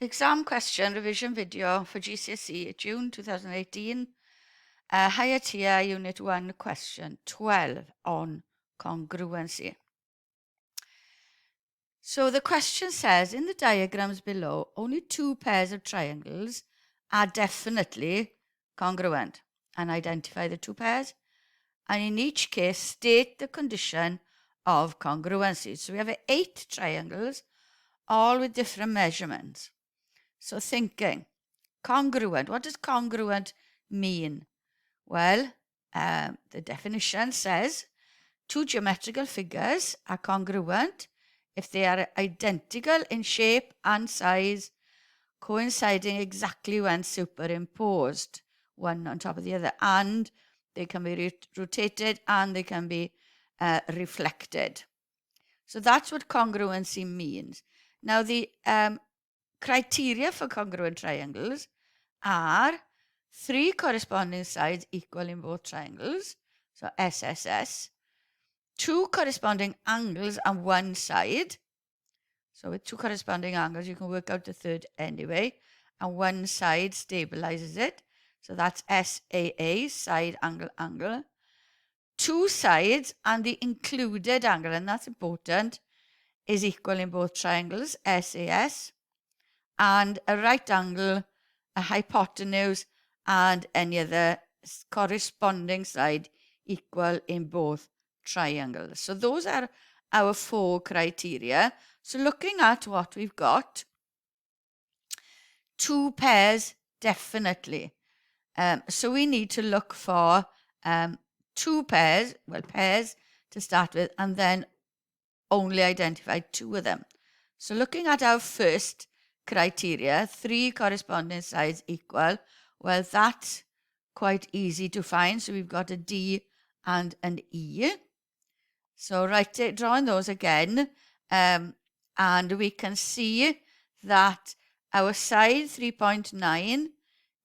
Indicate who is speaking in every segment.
Speaker 1: Exam question revision video for GCSE June 2018, higher tier unit 1 question 12 on congruency. So the question says, in the diagrams below, only two pairs of triangles are definitely congruent, and identify the two pairs, and in each case state the condition of congruency. So we have 8 triangles, all with different measurements. So thinking, congruent, what does congruent mean? Well, the definition says two geometrical figures are congruent if they are identical in shape and size, coinciding exactly when superimposed, one on top of the other, and they can be rotated and they can be reflected. So that's what congruency means. Now, the criteria for congruent triangles are 3 corresponding sides equal in both triangles, so SSS, 2 corresponding angles on one side. So with 2 corresponding angles, you can work out the third anyway, and one side stabilizes it. So that's SAA, side angle, angle. 2 sides and the included angle, and that's important, is equal in both triangles, SAS, and a right angle, a hypotenuse, and any other corresponding side equal in both triangles. So those are our 4 criteria. So looking at what we've got, 2 pairs definitely. So we need to look for 2 pairs, pairs to start with, and then only identify 2 of them. So looking at our first criteria, 3 corresponding sides equal, well, that's quite easy to find. So we've got a D and an E. So drawing those again, and we can see that our side 3.9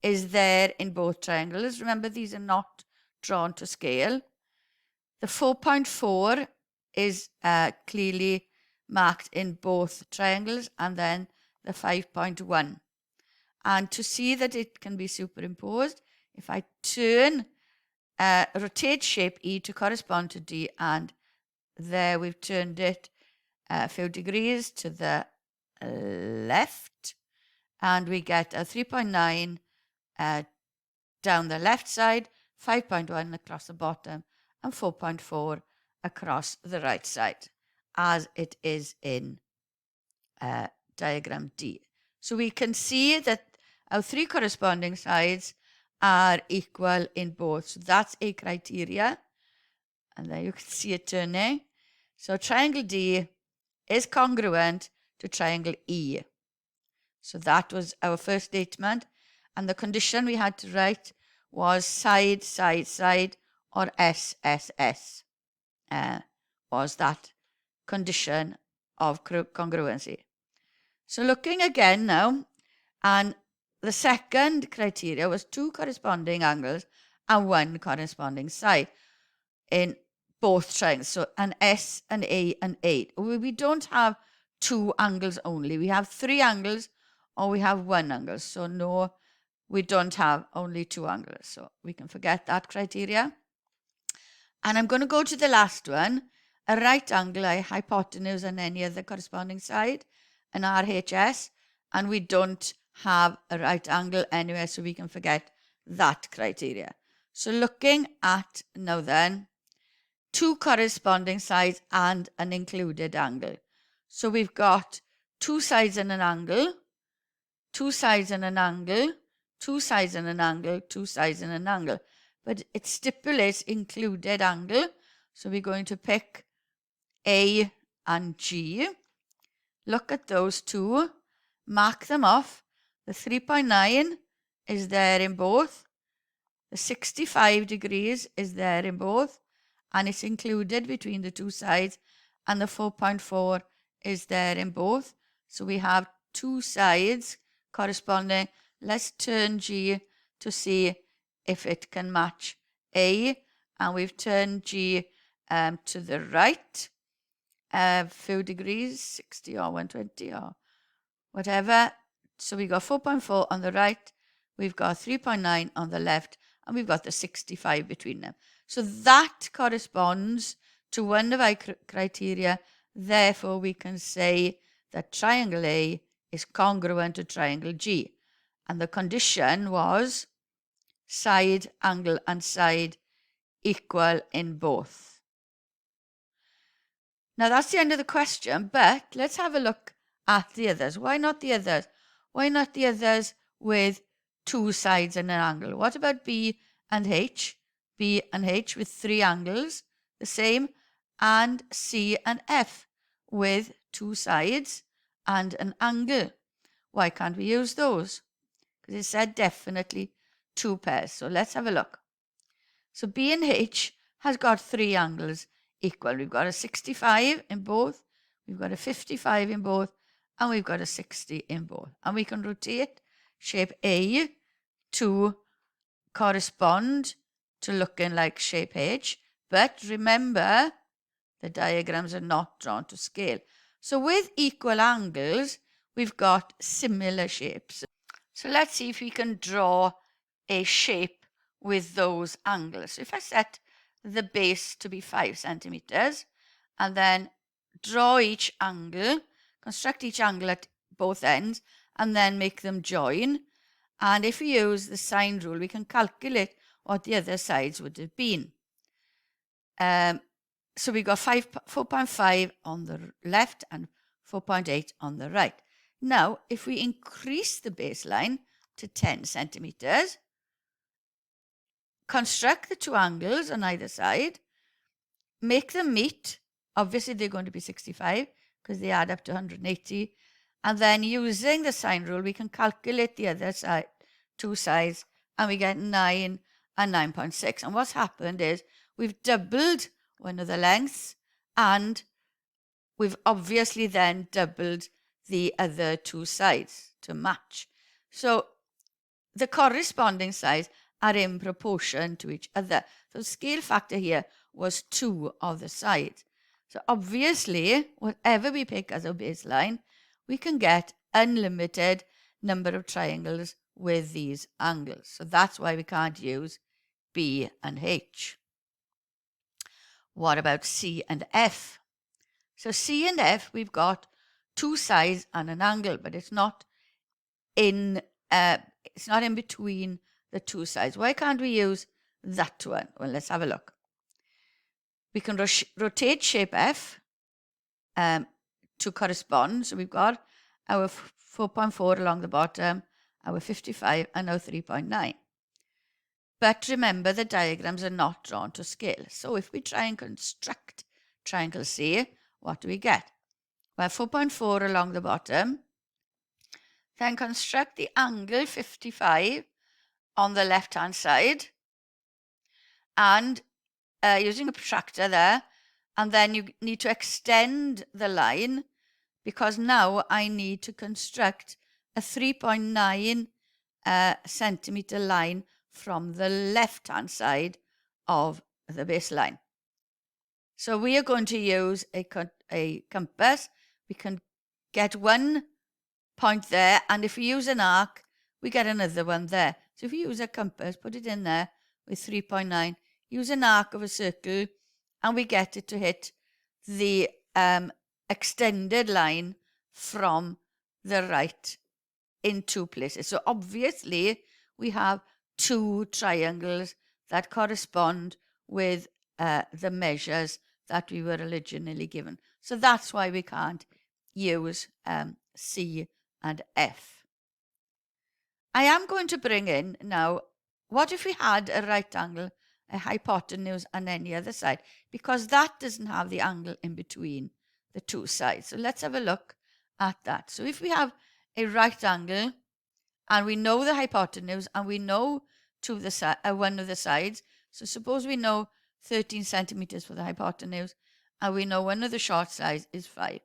Speaker 1: is there in both triangles. Remember, these are not drawn to scale. The 4.4 is clearly marked in both triangles, and then the 5.1. And to see that it can be superimposed, if I turn, rotate shape E to correspond to D, and there we've turned it a few degrees to the left, and we get a 3.9 down the left side, 5.1 across the bottom, and 4.4 across the right side, as it is in diagram D. So we can see that our 3 corresponding sides are equal in both. So that's a criteria. And there you can see it turning. So triangle D is congruent to triangle E. So that was our first statement. And the condition we had to write was side, side, side, or SSS. Was that condition of congruency. So looking again now, and the second criteria was 2 corresponding angles and 1 corresponding side in both triangles. So an S, an A, and 8. We don't have 2 angles only. We have 3 angles or we have 1 angle. So no, we don't have only 2 angles. So we can forget that criteria. And I'm going to go to the last one, a right angle, a hypotenuse, and any other corresponding side, an RHS, and we don't have a right angle anywhere, so we can forget that criteria. So looking at now then, 2 corresponding sides and an included angle. So we've got 2 sides and an angle, 2 sides and an angle, 2 sides and an angle, 2 sides and an angle. But it stipulates included angle. So we're going to pick A and G. Look at those 2, mark them off. The 3.9 is there in both. The 65 degrees is there in both, and it's included between the 2 sides, and the 4.4 is there in both. So we have 2 sides corresponding. Let's turn G to see if it can match A, and we've turned G to the right a few degrees, 60 or 120 or whatever, So we got 4.4 on the right, we've got 3.9 on the left, and we've got the 65 between them. So that corresponds to one of our criteria. Therefore, we can say that triangle A is congruent to triangle G. And the condition was side, angle, and side equal in both. Now, that's the end of the question, but let's have a look at the others. Why not the others? Why not the others with two sides and an angle? What about B and H? B and H with three angles, the same, and C and F with two sides and an angle. Why can't we use those? Because it said definitely two pairs. So let's have a look. So B and H has got three angles equal. We've got a 65 in both, we've got a 55 in both, and we've got a 60 in both. And we can rotate shape A to correspond to looking like shape H. But remember, the diagrams are not drawn to scale. So with equal angles, we've got similar shapes. So let's see if we can draw a shape with those angles. So if I set the base to be 5 centimeters and then draw each angle, construct each angle at both ends, and then make them join. And if we use the sine rule, we can calculate what the other sides would have been. So we got 4.5 on the left and 4.8 on the right. Now, if we increase the baseline to 10 centimeters, construct the two angles on either side, make them meet. Obviously, they're going to be 65 because they add up to 180. And then using the sine rule, we can calculate the other side, two sides, and we get 9 and 9.6. And what's happened is we've doubled one of the lengths, and we've obviously then doubled the other two sides to match. So the corresponding sides are in proportion to each other. So the scale factor here was 2 of the sides. So obviously, whatever we pick as a baseline, we can get unlimited number of triangles with these angles. So that's why we can't use B and H. What about C and F? So C and F, we've got two sides and an angle, but it's not in between the two sides. Why can't we use that one? Well, let's have a look. We can rotate shape F to correspond. So we've got our 4.4 along the bottom, our 55, and our 3.9. But remember, the diagrams are not drawn to scale. So if we try and construct triangle C, what do we get? Well, 4.4 along the bottom. Then construct the angle 55 on the left-hand side. And using a protractor there. And then you need to extend the line because now I need to construct a 3.9 centimeter line from the left-hand side of the baseline. So we are going to use a compass. We can get one point there, and if we use an arc, we get another one there. So if we use a compass, put it in there with 3.9, use an arc of a circle, and we get it to hit the extended line from the right in two places. So obviously, we have two triangles that correspond with the measures that we were originally given. So that's why we can't use C and F. I am going to bring in now, what if we had a right angle, a hypotenuse, and any other side? Because that doesn't have the angle in between the two sides. So let's have a look at that. So if we have a right angle, and we know the hypotenuse, and we know one of the sides. So suppose we know 13 centimeters for the hypotenuse, and we know one of the short sides is 5.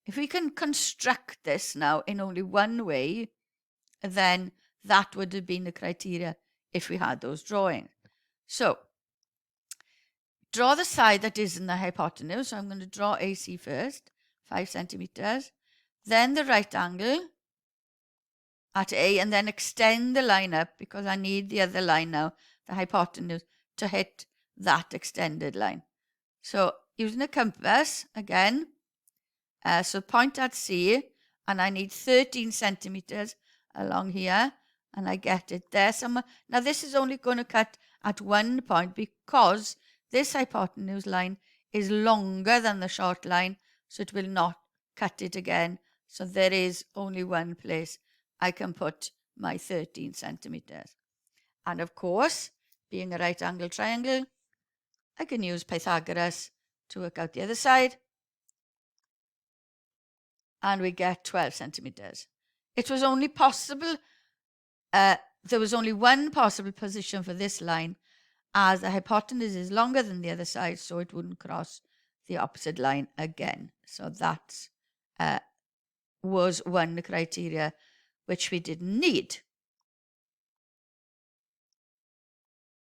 Speaker 1: If we can construct this now in only one way, then that would have been the criteria if we had those drawings. So draw the side that is in the hypotenuse. So I'm going to draw AC first, 5 centimeters. Then the right angle. at A and then extend the line up because I need the other line now, the hypotenuse, to hit that extended line. So using a compass again, so point at C, and I need 13 centimeters along here, and I get it there somewhere. Now this is only going to cut at one point because this hypotenuse line is longer than the short line, so it will not cut it again. So there is only one place I can put my 13 centimeters. And of course, being a right angle triangle, I can use Pythagoras to work out the other side. And we get 12 centimeters. It was only possible, there was only one possible position for this line, as the hypotenuse is longer than the other side, so it wouldn't cross the opposite line again. So that was one criteria which we didn't need.